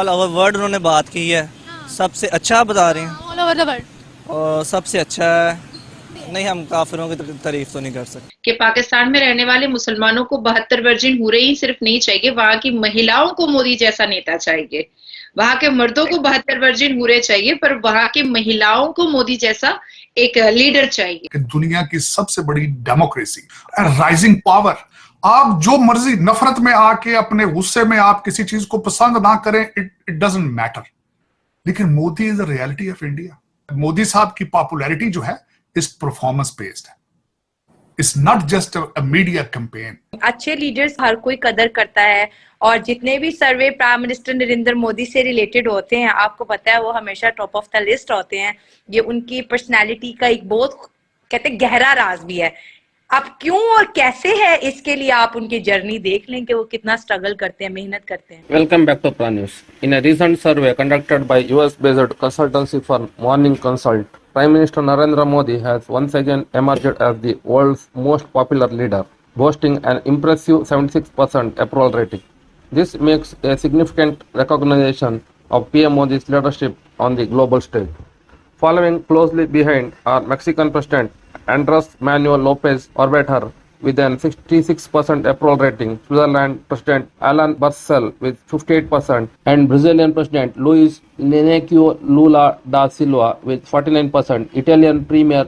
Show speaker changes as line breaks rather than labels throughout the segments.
All over world उन्होंने बात की है। सबसे अच्छा बता रहे हैं।
All over the world.
और सबसे अच्छा है। नहीं, हम काफिरों की तारीफ तो नहीं कर सकते।
कि पाकिस्तान में रहने वाले मुसलमानों को 72 वर्जिन हूरें ही सिर्फ नहीं चाहिए, वहां की महिलाओं को मोदी जैसा नेता चाहिए। वहां के मर्दों को 72 वर्जिन हूरें चाहिए, पर वहां की महिलाओं को मोदी जैसा एक लीडर चाहिए।
कि दुनिया की सबसे बड़ी डेमोक्रेसी, राइजिंग पावर। आप जो मर्जी नफरत में आके अपने गुस्से में आप किसी चीज को पसंद ना करें, इट डजंट मैटर। लेकिन Modi is the reality of India. Modi साहब की पॉपुलैरिटी जो है इस परफॉर्मेंस बेस्ड है। It's not just a media campaign.
अच्छे लीडर्स हर कोई कदर करता है, और जितने भी survey prime minister Narendra Modi से रिलेटेड होते हैं, आपको पता है वो हमेशा टॉप ऑफ द लिस्ट होते हैं। ये उनकी पर्सनैलिटी का एक बहुत कहते हैं गहरा राज भी है। अब क्यों और कैसे है, इसके लिए आप उनकी जर्नी देख लें कि वो कितना स्ट्रगल करते हैं, मेहनत करते हैं।
Welcome back to Pra News. In a recent survey conducted by US-based consultancy firm Morning Consult, Prime Minister Narendra Modi has once again emerged as the world's most popular leader, boasting an impressive 76% approval rating. This makes a significant recognition of PM Modi's leadership on the global stage. Following closely behind are Mexican President Andres Manuel Lopez Obrador with an 66% approval rating, Switzerland President Alan Bercel with 58%, and Brazilian President Luiz Inácio Lula da Silva with 49%. Italian Premier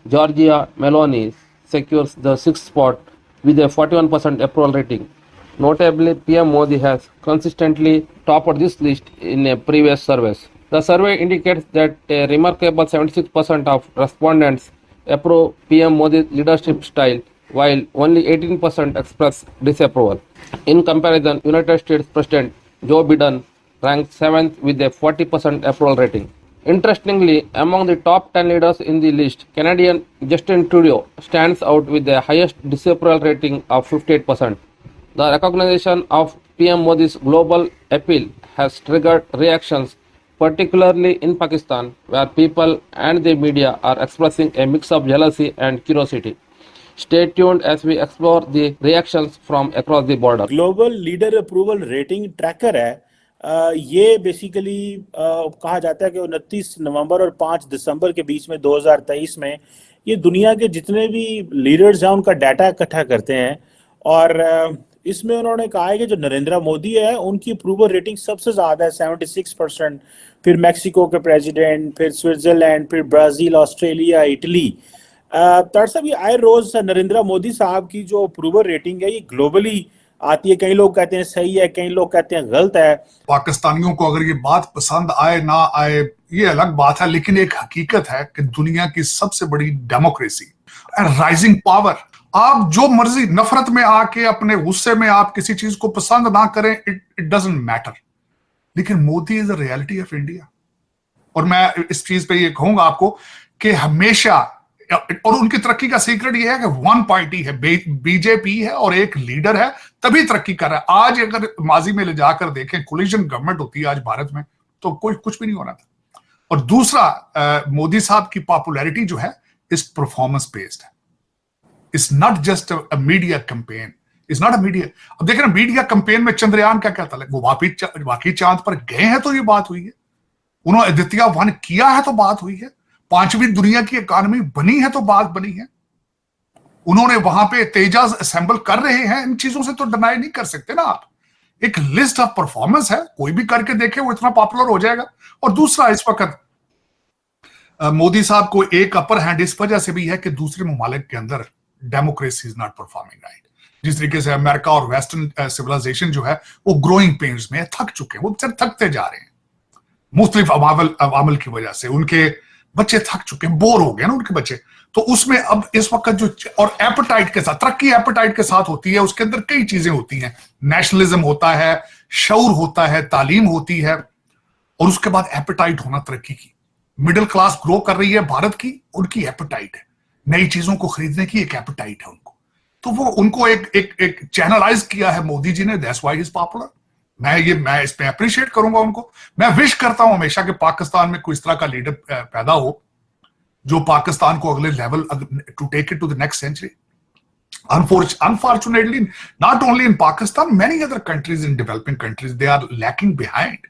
Giorgia Meloni secures the sixth spot with a 41% approval rating. Notably, PM Modi has consistently topped this list in a previous surveys. The survey indicates that a remarkable 76% of respondents approve PM Modi's leadership style, while only 18% express disapproval. In comparison, United States President Joe Biden ranks 7th with a 40% approval rating. Interestingly, among the top 10 leaders in the list, Canadian Justin Trudeau stands out with the highest disapproval rating of 58%. The recognition of PM Modi's global appeal has triggered reactions, particularly in Pakistan, where people and the media are expressing a mix of jealousy and curiosity. Stay tuned as we explore the reactions from across the border.
Global leader approval rating tracker है। ये basically कहा जाता है कि 29 नवंबर और 5 दिसंबर के बीच में 2023 में ये दुनिया के जितने भी लीडर्स हैं उनका डाटा इकट्ठा करते हैं, और इसमें उन्होंने कहा है कि जो नरेंद्र मोदी है उनकी अप्रूवल रेटिंग सबसे ज़्यादा है 76%, फिर मैक्सिको के प्रेसिडेंट, फिर स्विट्जरलैंड, फिर ब्राज़ील, ऑस्ट्रेलिया, इटली। साहब, ये आए रोज नरेंद्र मोदी साहब की जो अप्रूवल रेटिंग है ये ग्लोबली आती है। कई लोग कहते हैं सही है, कई लोग कहते हैं गलत है।
पाकिस्तानियों को अगर ये बात पसंद आए ना आए ये अलग बात है, लेकिन एक हकीकत है कि दुनिया की सबसे बड़ी डेमोक्रेसी एंड राइजिंग पावर। आप जो मर्जी नफरत में आके अपने गुस्से में आप किसी चीज को पसंद ना करें, इट डजंट मैटर। लेकिन Modi is the reality of India. और मैं इस चीज पे ये कहूंगा आपको कि हमेशा, और उनकी तरक्की का सीक्रेट ये है कि वन पार्टी है, बीजेपी है और एक लीडर है, तभी तरक्की कर रहा है। आज अगर माजी में ले जाकर देखें, कोलिशन गवर्नमेंट होती है आज भारत में तो कुछ भी नहीं होना था। और दूसरा, मोदी साहब की पॉपुलैरिटी जो है इस परफॉर्मेंस बेस्ड है। It's not just a media campaign, it's not a media. अब देखें ना, मीडिया कैंपेन में चंद्रयान क्या कहता है, वो वाकई चांद पर गए हैं तो ये बात हुई है, उन्होंने आदित्य 1 किया है तो बात हुई है, 5वीं दुनिया की इकॉनमी बनी है तो बात बनी है, उन्होंने वहां पे तेजाज असेंबल कर रहे हैं। इन चीजों से तो डिनाई नहीं कर सकते ना आप। एक लिस्ट ऑफ परफॉर्मेंस है, कोई भी करके देखे वो इतना पॉपुलर हो जाएगा। और दूसरा, इस वक्त मोदी साहब को एक अपर हैंड इस वजह से भी है कि दूसरे ममालिक के अंदर democracy is not performing right. जिस तरीके से अमेरिका और वेस्टर्न सिविलाइजेशन जो है वो ग्रोइंग पेन्स में थक चुके हैं, वो थकते जा रहे हैं मुख्तलिफ अवामल की वजह से। उनके बच्चे थक चुके हैं, बोर हो गए ना उनके बच्चे। तो उसमें अब इस वक्त जो, और एपेटाइट के साथ, तरक्की एपेटाइट के साथ होती है, उसके अंदर कई चीजें होती हैं। नेशनलिज्म होता है, शऊर होता है, तालीम होती है, और उसके बाद एपेटाइट होना तरक्की की। मिडिल क्लास ग्रो कर रही है भारत की, उनकी एपेटाइट है, नई चीजों को खरीदने की एक एपेटाइट है उनको। तो वो उनको एक चैनलाइज किया है मोदी जी ने, that's why he is popular. मैं इस पे अप्रिशिएट करूंगा उनको। मैं विश करता हूं हमेशा कि पाकिस्तान में कोई इस तरह का लीडर पैदा हो जो पाकिस्तान को अगले level, to take it to the next century. Unfortunately, not only in Pakistan, many other countries in developing countries, they are lacking behind.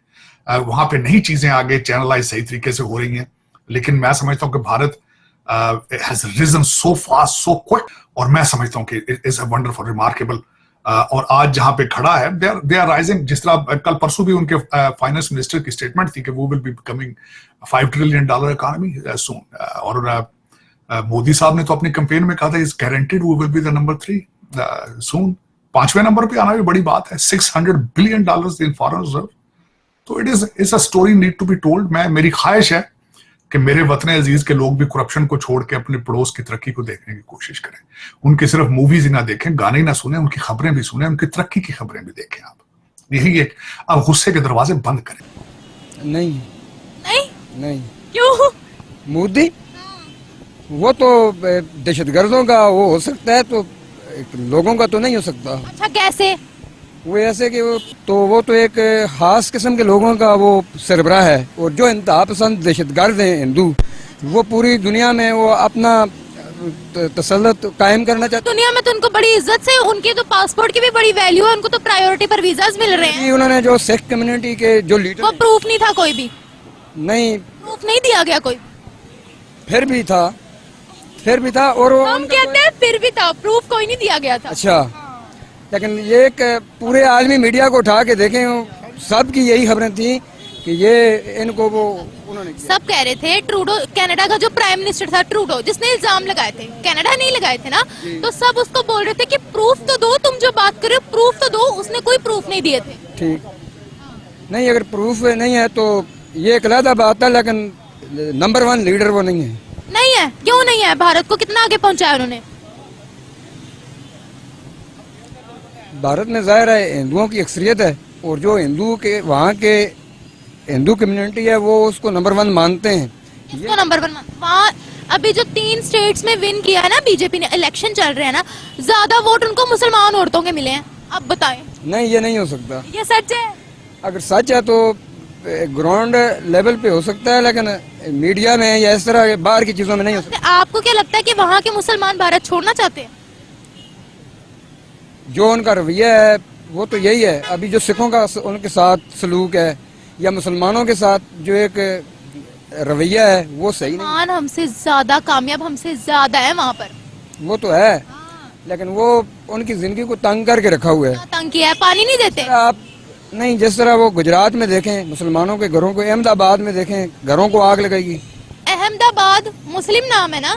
वहां पे नई चीजें आगे चैनलाइज सही तरीके से हो रही हैं, लेकिन मैं समझता हूं कि Bharat has risen so fast so quick, और मैं समझता हूं कि it is a wonderful remarkable, और आज जहां पे खड़ा है दे आर राइजिंग। जिस तरह कल परसों भी उनके फाइनेंस मिनिस्टर की स्टेटमेंट थी कि वो will be becoming $5 trillion economy soon, और मोदी साहब ने तो अपनी कैंपेन में कहा था is guaranteed we will be the number 3 soon. 5वें नंबर पे आना भी बड़ी बात है, $600 बिलियन इन फॉरेन रिजर्व। तो it's a story need to be told. मेरी ख्वाहिश है कि मेरे वतन अजीज के लोग भी करप्शन को छोड़ के अपने पड़ोस की तरक्की को देखने की कोशिश करें। उनकी सिर्फ मूवीज ही ना देखें, गाने ही ना सुने, उनकी खबरें भी सुने, उनकी तरक्की की खबरें भी देखें। आप यही एक, अब गुस्से के दरवाजे बंद करें।
नहीं
नहीं
नहीं,
क्यों?
मोदी वो तो दहशतगर्दों का वो हो सकता है, तो लोगों का तो नहीं हो सकता।
अच्छा कैसे?
वो ऐसे कि वो तो एक खास किस्म के लोगों का वो सरबराह है, और जो इंतहा पसंद दहशतगर्द हैं हिंदू, वो पूरी दुनिया में वो अपना तसल्लुत कायम करना चाहते
दुनिया में तो उनको बड़ी इज्जत से, उनके तो पासपोर्ट की भी बड़ी वैल्यू है, उनको तो प्रायोरिटी पर वीजाज मिल रहे हैं।
हैं। उन्होंने जो सिख कम्युनिटी के जो लीडर,
वो प्रूफ नहीं था कोई भी,
नहीं
प्रूफ नहीं दिया गया कोई।
फिर भी था और वो
हम कहते हैं फिर भी था, प्रूफ कोई नहीं दिया गया था।
अच्छा, लेकिन ये एक पूरे आलमी मीडिया को उठा के देखें, सब की यही खबरें थी कि ये इनको वो उन्होंने किया।
सब कह रहे थे ट्रूडो, कनाडा का जो प्राइम मिनिस्टर था ट्रूडो, जिसने इल्जाम लगाए थे, कनाडा नहीं लगाए थे ना, तो सब उसको बोल रहे थे कि प्रूफ तो दो, तुम जो बात कर रहे हो प्रूफ तो दो। उसने कोई प्रूफ नहीं दिए थे।
ठीक नहीं, अगर प्रूफ नहीं है तो ये एक अलग बात है, लेकिन नंबर 1 लीडर वो नहीं है।
नहीं है, क्यों नहीं है? भारत को कितना आगे पहुंचाया उन्होंने?
भारत में जाहिर है हिंदुओं की अक्सरियत है, और जो हिंदू के वहाँ के हिंदू कम्युनिटी है वो उसको नंबर 1 मानते हैं।
किसको नंबर 1? वहाँ अभी जो 3 स्टेट्स में विन किया है ना बीजेपी ने, इलेक्शन चल रहे हैं ना, ज्यादा वोट उनको मुसलमान औरतों के मिले हैं। अब बताएं।
नहीं, ये नहीं हो सकता।
ये सच है?
अगर सच है तो ग्राउंड लेवल पे हो सकता है, लेकिन मीडिया में या इस तरह बाहर की चीजों में नहीं हो सकता।
आपको क्या लगता है कि वहाँ के मुसलमान भारत छोड़ना चाहते हैं?
जो उनका रवैया है वो तो यही है। अभी जो सिखों का उनके साथ सलूक है या मुसलमानों के साथ जो एक रवैया है वो सही नहीं।
मुसलमान हमसे ज्यादा कामयाब, हमसे ज्यादा है वहाँ पर।
वो तो है, लेकिन वो उनकी जिंदगी को तंग करके रखा हुआ है।
तंग किया है, पानी नहीं देते।
आप नहीं, जिस तरह वो गुजरात में देखें मुसलमानों के घरों को, अहमदाबाद में देखें घरों को आग लगाएगी।
अहमदाबाद मुस्लिम नाम है ना,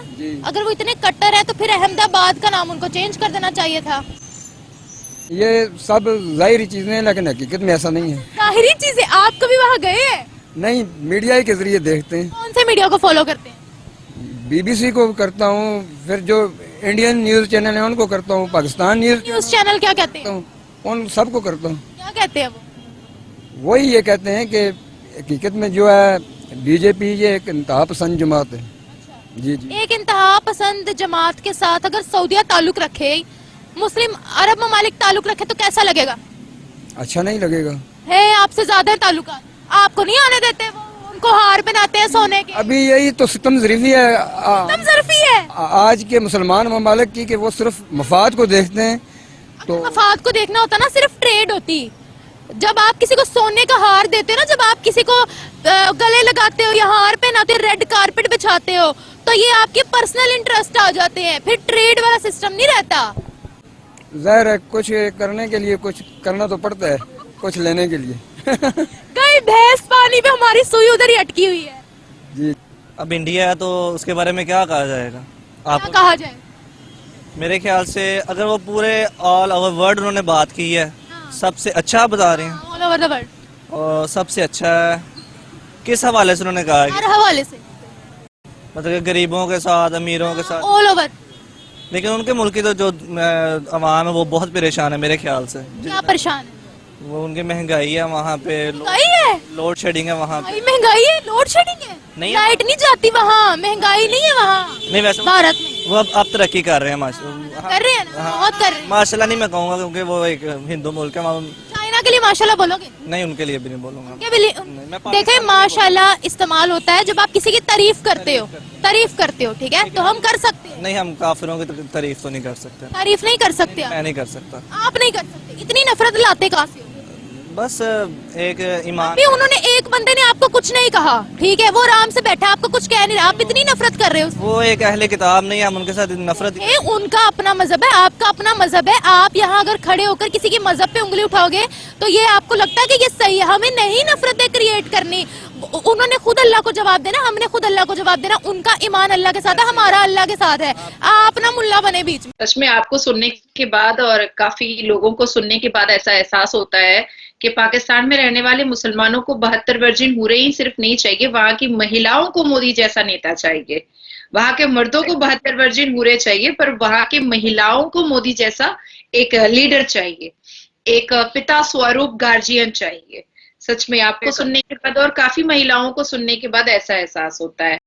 अगर वो इतने कट्टर है तो फिर अहमदाबाद का नाम उनको चेंज कर देना चाहिए था।
ये सब जाहिरी चीजें हैं, लेकिन हकीकत में ऐसा नहीं है।
जाहिरी चीजें? आप कभी वहाँ गए हैं?
नहीं, मीडिया के जरिए देखते हैं।
कौन से मीडिया को फॉलो करते हैं?
BBC को करता हूँ, फिर जो इंडियन न्यूज चैनल है उनको करता हूँ, पाकिस्तान न्यूज
चैनल क्या कहते हैं?
उन सबको करता हूँ।
क्या कहते हैं वो?
वही ये कहते हैं कि हकीकत में जो है बीजेपी ये एक इंतहा पसंद जमात है। जी जी।
एक इंतहा पसंद जमात के साथ अगर सऊदीया ताल्लुक रखे, मुस्लिम अरब ममालिक ताल्लुक रखे तो कैसा लगेगा?
अच्छा नहीं लगेगा।
है आपसे ज्यादा ताल्लुकात, आपको नहीं आने देते वो, उनको हार पहनाते हैं सोने के।
अभी यही तो सितम ज़रीफी है आज के मुसलमान ममालिक की, कि वो सिर्फ मफाद को देखते हैं। तो
मफाद को देखना होता ना, सिर्फ ट्रेड होती। जब आप किसी को सोने का हार देते हो ना, जब आप किसी को गले लगाते हो या हार पहनाते हो, रेड कारपेट बिछाते हो, तो ये आपके पर्सनल इंटरेस्ट आ जाते हैं, फिर ट्रेड वाला सिस्टम नहीं रहता।
जाहिर है कुछ करने के लिए कुछ करना तो पड़ता है, कुछ लेने के लिए।
कई भैंस पानी पे हमारी सुई उधर ही अटकी हुई है।
जी।
अब इंडिया है तो उसके बारे में क्या कहा जाएगा?
क्या
आप
कहा जाए?
मेरे ख्याल से अगर वो पूरे ऑल ओवर वर्ल्ड उन्होंने बात की है, सबसे अच्छा बता रहे हैं,
ऑल ओवर द वर्ल्ड,
और सबसे अच्छा है किस हवाले से उन्होंने कहा है?
हर हवाले से,
मतलब कि गरीबों के साथ, अमीरों के साथ,
ऑल ओवर।
लेकिन उनके मुल्क की तो जो अवाम है वो बहुत परेशान है मेरे ख्याल से।
क्या परेशान है?
वो उनकी महंगाई है, वहाँ पे
महंगाई है,
लोड शेडिंग है, वहाँ पे
महंगाई है, लोड शेडिंग है,
नहीं,
लाइट नहीं जाती वहाँ, महंगाई नहीं है वहाँ।
नहीं, वैसे
भारत में
वो अब तरक्की कर रहे हैं माशाल्लाह।
कर रहे हैं ना, बहुत कर रहे हैं।
माशाल्लाह नहीं मैं कहूँगा, क्योंकि वो एक हिंदू मुल्क है।
चाइना के लिए माशाल्लाह बोलोगे?
नहीं, उनके लिए भी नहीं बोलूंगा।
क्या देखे, माशाल्लाह इस्तेमाल होता है जब आप किसी की तारीफ करते हो, ठीक है, तो हम कर सकते हैं।
नहीं, हम काफिरों की तारीफ तो नहीं कर सकते।
तारीफ नहीं कर सकते?
मैं नहीं कर सकता।
आप नहीं कर सकते? इतनी नफरत लाते कहाँ से हो?
बस एक ईमान
भी उन्होंने एक बंदे ने आपको कुछ नहीं कहा, ठीक है, वो आराम से बैठा, आपको कुछ कह नहीं रहा, आप इतनी नफरत कर रहे हो।
वो एक अहले किताब नहीं है, हम उनके साथ नफरत
ये उनका अपना मजहब है, आपका अपना मजहब है। आप यहाँ अगर खड़े होकर किसी के मजहब पे उंगली उठाओगे तो ये आपको लगता है कि ये सही है। हमें नहीं नफरतें क्रिएट करनी, उन्होंने खुद अल्लाह को जवाब देना, हमने खुद अल्लाह को जवाब देना। उनका ईमान अल्लाह के साथ है, हमारा अल्लाह के साथ है। आप ना मुल्ला बने बीच में।
सच में आपको सुनने के बाद और काफी लोगों को सुनने के बाद ऐसा एहसास होता है कि पाकिस्तान में रहने वाले मुसलमानों को 72 वर्जिन हूरें ही सिर्फ नहीं चाहिए, वहां की महिलाओं को मोदी जैसा नेता चाहिए। वहां के मर्दों को 72 वर्जिन हूरें चाहिए, पर वहां के महिलाओं को मोदी जैसा एक लीडर चाहिए, एक पिता स्वरूप गार्जियन चाहिए। सच में आपको सुनने के बाद और काफी महिलाओं को सुनने के बाद ऐसा एहसास होता है।